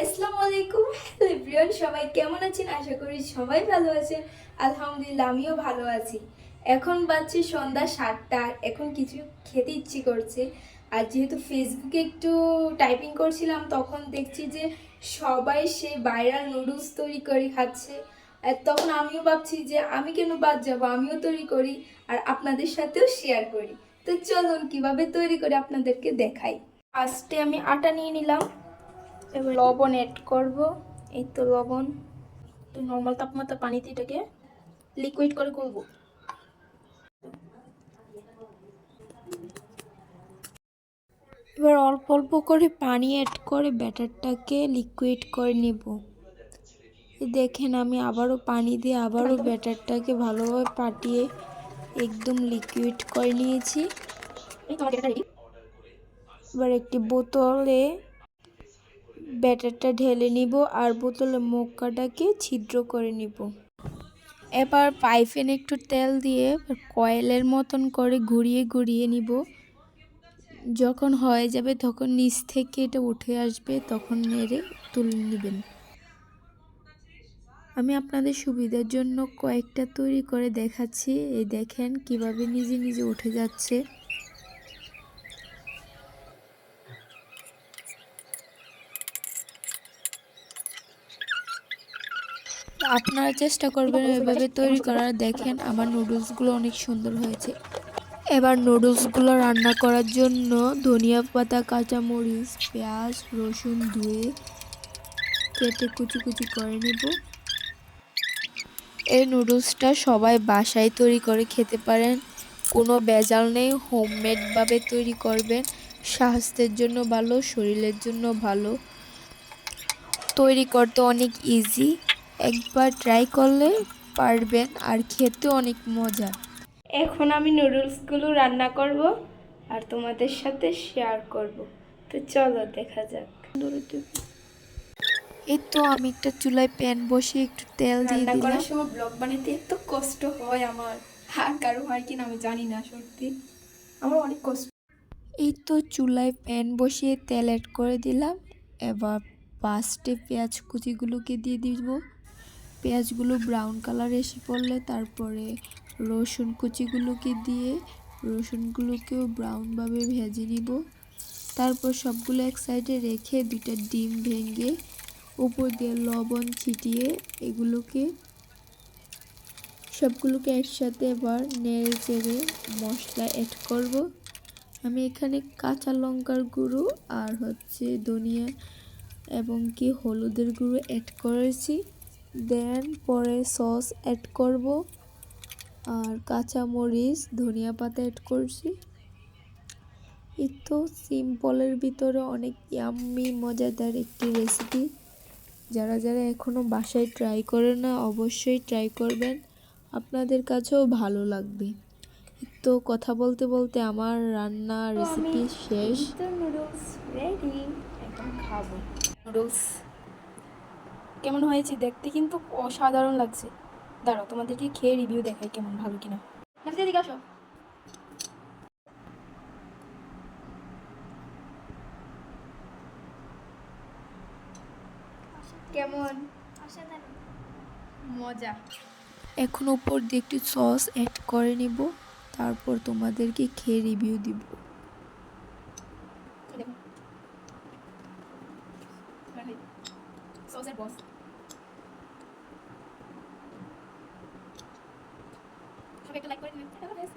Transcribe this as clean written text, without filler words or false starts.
আসসালামু আলাইকুম। Hello everyone, সবাই কেমন আছেন? আশা করি সবাই ভালো আছেন। আলহামদুলিল্লাহ আমিও ভালো আছি। এখন বাজছে সন্ধ্যা 7টা। এখন কিছু খেতে ইচ্ছে করছে। আর যেহেতু ফেসবুকে একটু টাইপিং করছিলাম, তখন দেখছি যে সবাই সে ভাইরাল নুডলস তৈরি করে খাচ্ছে। আর তখন আমিও ভাবছি যে আমি কেন বাদ যাবো, আমিও তৈরি করি আর আপনাদের সাথেও শেয়ার করি। তো চলুন কিভাবে তৈরি করে আপনাদেরকে দেখাই। ফার্স্টে আমি আটা নিয়ে নিলাম, এবার লবণ অ্যাড করব। এই তো লবণ, তো নর্মাল তাপমাত্রা পানিতে এটাকে লিকুইড করে করব। এবার অল্প অল্প করে পানি অ্যাড করে ব্যাটারটাকে লিকুইড করে নেব। দেখেন আমি আবারও পানি দিয়ে আবারও ব্যাটারটাকে ভালোভাবে পাটিয়ে একদম লিকুইড করে নিয়েছি। এবার একটি বোতলে ব্যাটারটা ঢেলে নিব আর বোতলের মুখটাকে ছিদ্র করে নিব। এবার পাইপেনে একটু তেল দিয়ে কয়েলের মতন করে ঘুরিয়ে ঘুরিয়ে নিব। যখন হয়ে যাবে তখন নিচ থেকে এটা উঠে আসবে, তখন নেড়ে তুলে নেবেন। আমি আপনাদের সুবিধার জন্য কয়েকটা তৈরি করে দেখাচ্ছি। এই দেখেন কিভাবে নিজে নিজে উঠে যাচ্ছে। আপনারা চেষ্টা করবেন এভাবে তৈরি করার। দেখেন আমার নুডলসগুলো অনেক সুন্দর হয়েছে। এবার নুডলসগুলো রান্না করার জন্য ধনিয়া পাতা, কাঁচামরিচ, পেঁয়াজ, রসুন ধুয়ে কেটে কুচি কুচি করে নেব। এই নুডলসটা সবাই বাসায় তৈরি করে খেতে পারেন, কোনো ভেজাল নেই। হোমমেডভাবে তৈরি করবেন, স্বাস্থ্যের জন্য ভালো, শরীরের জন্য ভালো। তৈরি করতে অনেক ইজি, একবার ট্রাই করলে পারবেন আর খেতে অনেক মজা। এখন আমি নুডলসগুলো রান্না করব আর তোমাদের সাথে শেয়ার করব। তো চলো দেখা যাক। এই তো আমি একটা চুলায় প্যান বসিয়ে একটু তেল দিয়ে দিলাম। রান্না করার সময় ব্লগ বানাতে এত কষ্ট হয় আমার, আর কারো হয় কিনা আমি জানি না, সত্যি আমার অনেক কষ্ট। এই তো চুলায় প্যান বসিয়ে তেল অ্যাড করে দিলাম। এবার ফার্স্টে পেঁয়াজ কুচিগুলোকে দিয়ে দিব। পেঁয়াজগুলো ব্রাউন কালার এসে পড়লে তারপরে রসুন কুচিগুলোকে দিয়ে রসুনগুলোকেও ব্রাউনভাবে ভেজে নিব। তারপর সবগুলো এক সাইডে রেখে দুইটা ডিম ভেঙে উপর দিয়ে লবণ ছিটিয়ে এগুলোকে সবগুলোকে একসাথে এবার নেড়ে চেড়ে মশলা অ্যাড করব। আমি এখানে কাঁচা লঙ্কার গুঁড়ো আর ধনিয়া এবং হলুদের গুঁড়ো অ্যাড করেছি। দেন পরে সস অ্যাড করব আর কাঁচামরিচ, ধনিয়া পাতা অ্যাড করছি। এই তো সিম্পলের ভিতরে অনেক ইয়াম্মি মজাদার একটি রেসিপি। যারা যারা এখনও বাসায় ট্রাই করে না অবশ্যই ট্রাই করবেন, আপনাদের কাছেও ভালো লাগবে। তো কথা বলতে বলতে আমার রান্না রেসিপি শেষ। নুডলস রেডি, এখন খাবো। নুডলস কেমন হয়েছে দেখতে কিন্তু অসাধারণ লাগছে। দাঁড়াও তোমাদেরকে খেয়ে রিভিউ দেখাই কেমন, ভালো কিনা। এদিকে আসো। কেমন? মজা। এখন উপর দিয়ে একটু সস অ্যাড করে নিব, তারপর তোমাদেরকে খেয়ে রিভিউ দিব। সসের বস। সবাই একটা লাইক করে দিবেন।